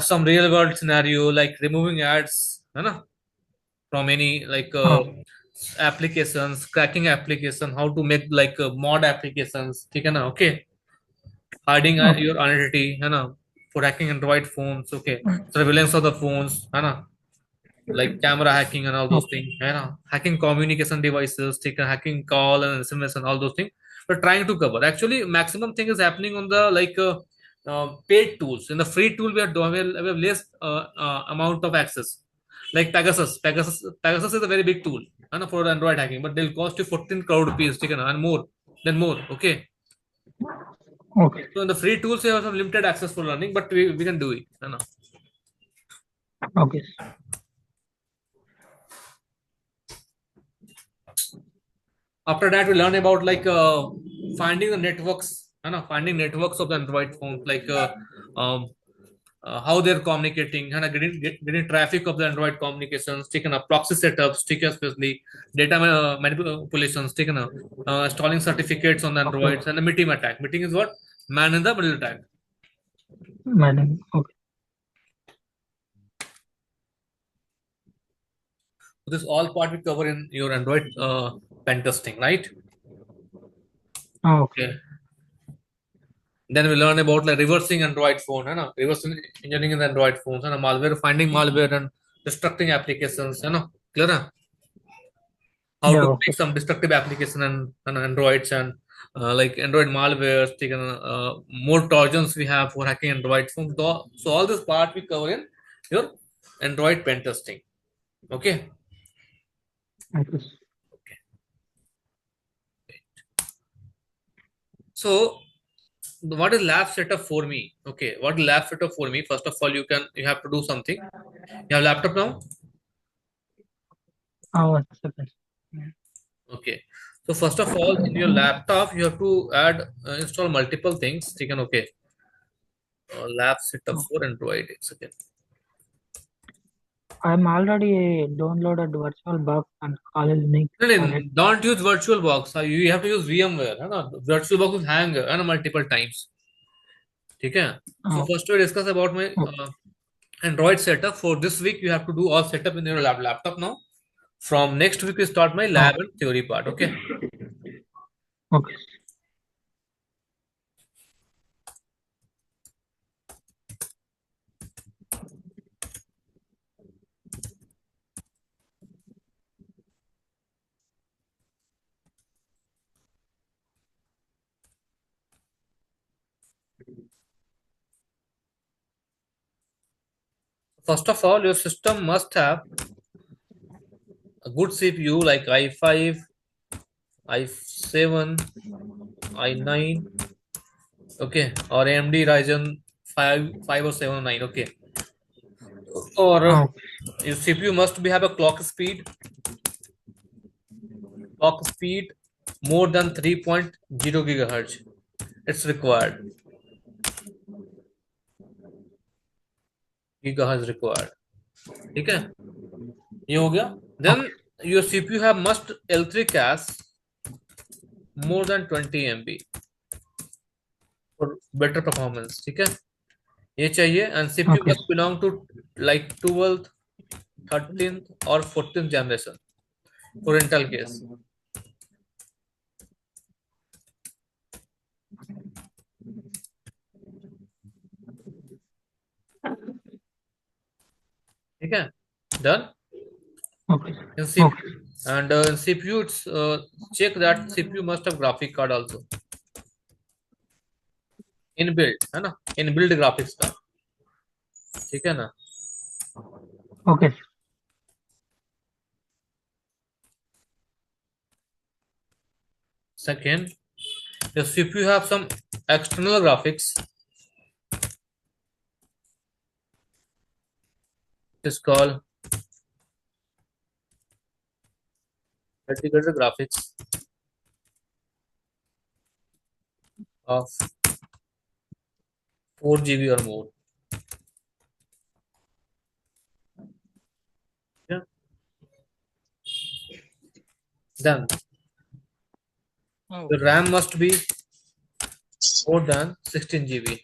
Some real world scenario like removing ads, है ना, from any like हाँ applications, cracking application, how to make like mod applications, ठीक है ना, okay, hiding okay your identity, है ना, for hacking Android phones, okay, surveillance of the phones, है ना, like camera hacking and all those okay things, है ना, hacking communication devices, ठीक है, hacking call and SMS and all those things. We're trying to cover. Actually, maximum thing is happening on the like paid tools. In the free tool, we have less amount of access. Like Pegasus. Pegasus is a very big tool, and for Android hacking, but they'll cost you 14 crore rupees, taken and more, then more. Okay. Okay So in the free tools, you have some limited access for learning, but we can do it. You know. Okay After that, we learn about like finding the networks, you know, finding networks of the Android phones, like um, how they're communicating, and getting traffic of the Android communications, taken up proxy setups, taken especially data manipulations, taken up installing certificates on the okay Androids, and the meeting attack. Meeting is what, man in the middle attack. Madam okay So this all part we cover in your Android pen testing, right? हाँ okay Okay. Then we learn about like reversing Android phone, है ना, reversing engineering in the Android phones, है ना, malware, finding malware and destructing applications, है ना, clear है? How या to okay make some destructive application and Androids and like Android malware, taken more trojans we have for hacking Android phones. So all this part we cover in your Android pen testing. Okay. Okay So what is lab setup for me? Okay, what is lab setup for me? First of all, you have to do something. You have laptop now. हाँ 1 second Okay. So first of all, in your laptop, you have to add install multiple things. Taken, okay. Lab setup for Android. It's okay. I'm already downloaded VirtualBox and college link No, for no, it. don't use VirtualBox. You have to use VMware. है ना? VirtualBox will hang multiple times. ठीक है? So Oh, first we discuss about my okay. Android setup. For this week, you have to do all setup in your laptop now. From next week, we start my lab Oh, and theory part. Okay. okay. First of all, your system must have a good CPU like i5, i7, i9, okay, or AMD Ryzen 5 or 7 or 9, okay, or Oh, your CPU must be have a clock speed more than 3.0 gigahertz. It's required. Gigahertz required. ठीक है, ये हो गया. Then okay. your CPU have must L3 cache more than 20 MB for better performance. ठीक है, ये चाहिए. And CPU Okay. must belong to like 12th, 13th or 14th generation for Intel case. ठीक है, done. Okay. In Okay. CPU and in CPU, it's check that CPU must have graphic card also inbuilt, है ना, inbuilt graphics card. ठीक है ना. Okay. Second, the CPU have some external graphics. It is called integrated graphics of 4 GB or more. Yeah. Then Oh, the RAM must be more than 16 GB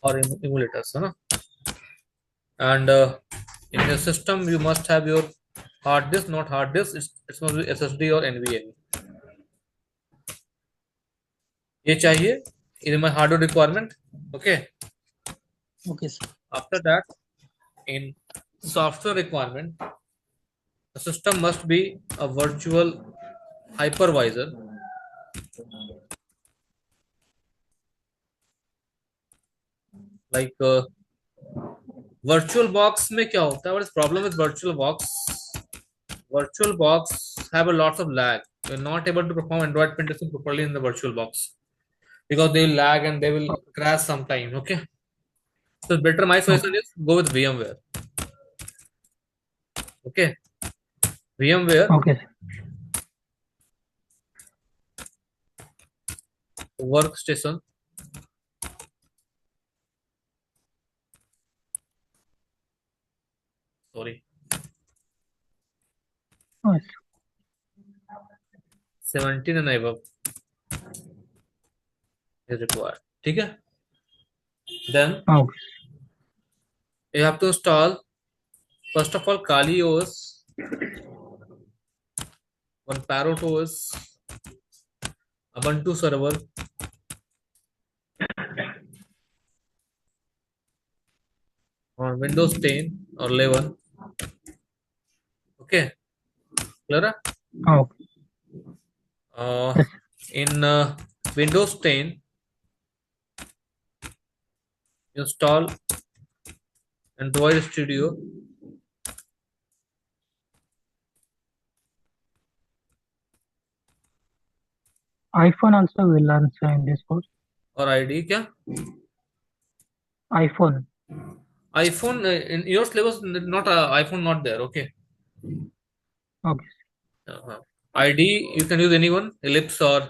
or emulators, है ना? And in your system you must have your hard disk, not hard disk. It must be SSD or NVMe. ये चाहिए. It is my hardware requirement. Okay. Okay, sir. After that, in software requirement, the system must be a virtual hypervisor. Like virtual box में क्या होता है? What is problem with virtual box? Virtual box have a lot of lag. You're not able to perform Android pen testing properly in the virtual box because they will lag and they will crash sometime. Okay, so better my Okay, suggestion is go with VMware. Okay, VMware okay, sir. workstation. Sorry, Yes. 17 and above is required. ठीक है? Then Okay, you have to install first of all Kali OS, one Parrot OS, Ubuntu server, on Windows 10 or 11. Okay, clear? okay. Uh, Yes. in Windows 10, install Android Studio iPhone also will learn, sir, in this course. or ID क्या? iPhone. iPhone in your syllabus not iPhone not there. Okay. Okay. uh ID you can use anyone Ellipse or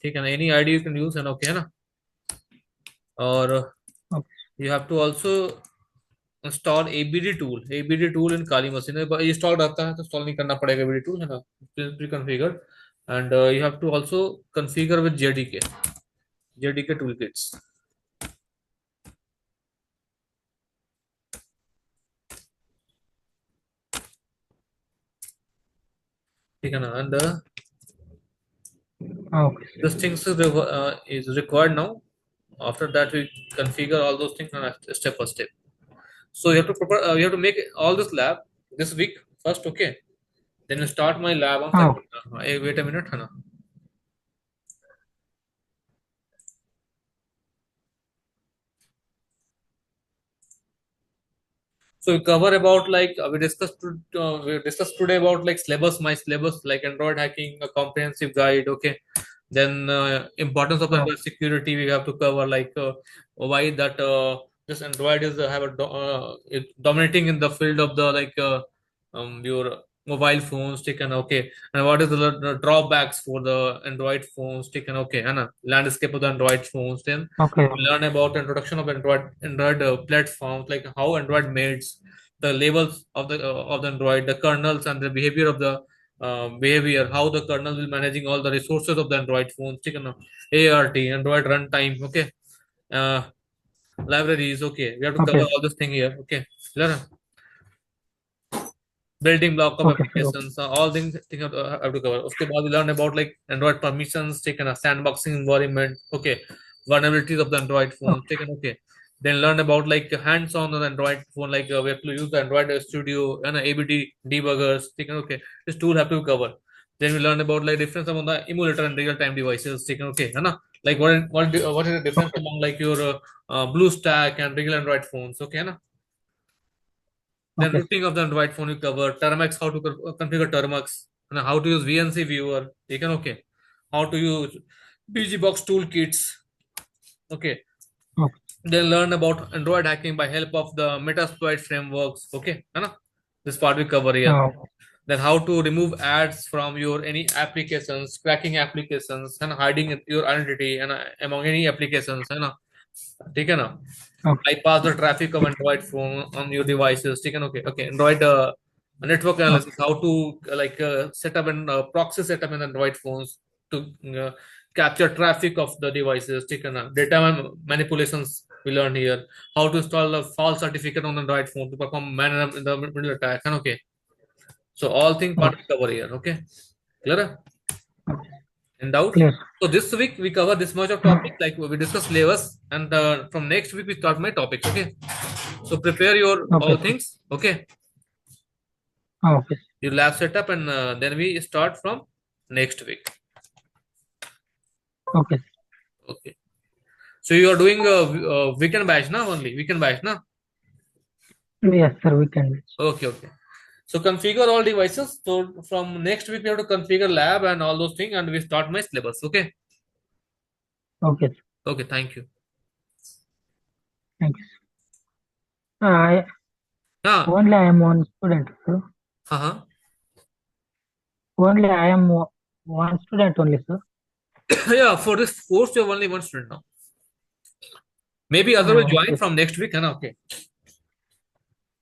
ठीक है ना, any ID you can use and okay है ना. और Okay. you have to also install ABD tool in Kali machine. Install रहता है तो install नहीं करना पड़ेगा ABD tool है ना, pre configure. And you have to also configure with JDK toolkits. ठीक है ना. And Okay, sir. this things is required now. After that we configure all those things on a step by step. So you have to you have to make all this lab this week first. Okay, then you start my lab on Okay. second. Hey, wait a minute, है ना. So we cover about like we discussed today about like syllabus, my syllabus, like Android hacking, a comprehensive guide. Okay, then importance of Okay. Android security we have to cover, like why that this Android is dominating in the field of the like your mobile phones taken. Okay, and what is the drawbacks for the Android phones taken. Okay, and landscape of the Android phones. Then Okay. we learn about introduction of Android platforms, like how Android mates, the levels of the Android, the kernels and the behavior of the behavior, how the kernel will managing all the resources of the Android phones. ठीक है ना? ART, Android runtime. Okay, uh, libraries. Okay, we have to Okay, cover sir. all this thing here. Okay, clear? Building block of Okay, sir. Okay. applications, all things have to cover. उसके बाद we learn about like Android permissions, taken a sandboxing environment. Okay, vulnerabilities of the Android phone, Okay. taken. Okay, then learn about like hands-on on the Android phone, like we have to use the Android Studio and ABD debuggers. Taken. Okay, this tool have to cover. Then we learn about like difference among the emulator and real-time devices. Taken. Okay, है ना? Like what is the difference Okay. among like your BlueStack and regular Android phones? Okay, है ना? Then Okay, sir. routing of the Android phone you cover, termux, how to configure termux, and how to use VNC viewer. Taken. Okay, how to use BGBox toolkits. Okay, Okay. then learn about Android hacking by help of the Metasploit frameworks. Okay, है ना? This part we cover here. Okay. Then how to remove ads from your any applications, cracking applications, and hiding your identity and among any applications. है ना? ठीक है ना? Okay. bypass the traffic of Android phone on your devices. Taken, okay, okay. Android network Okay. analysis, how to set up and proxy setup in Android phones to capture traffic of the devices. Taken, data manipulations we learned here. How to install a false certificate on Android phone to perform man in the middle attack. And okay, so all things part Okay. we cover here. Okay, clear? Okay. In doubt? Clear. So this week we cover this much of topic. Like we discuss flavors, and from next week we start my topics. Okay. So prepare your Okay, all sir. things. Okay. Okay. Your lab setup, and then we start from next week. Okay. Okay. So you are doing a weekend batch now only. Weekend batch now. Yes, sir. We can reach. Okay. Okay. So configure all devices. So from next week we have to configure lab and all those things, and we start my syllabus. Okay. Okay, sir. Okay. Thank you. Thank you, sir. Ah. Only I am one student, sir. Uh-huh. Only I am one student only, sir. Yeah. For this course, you have only one student now. Maybe other will join Okay, from sir. next week. Huh? Okay.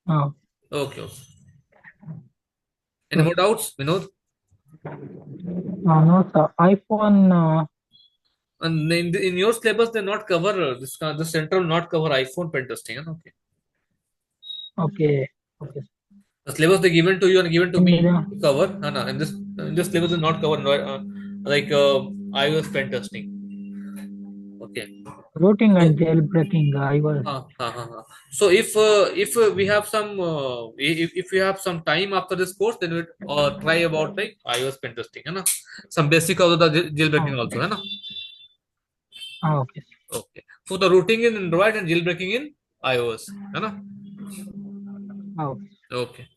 Uh, Okay. Okay. Any yes. more doubts, Vinod? No, sir. iPhone. And in your syllabus, they not cover the center will not cover iPhone pen testing. Huh? Okay. Okay. Okay, sir. The syllabus they given to you and given to In me the to cover. Huh? No, in this syllabus is not cover like iOS pen testing. Okay. routing So and jailbreaking, I was. so if we have some if we have some time after this course, then we try about like iOS pen testing. Huh? Some basic of the jailbreaking Okay. also. Huh? Okay, sir. Okay. So the routing in Android and jailbreaking in iOS. है ना? Okay. Okay.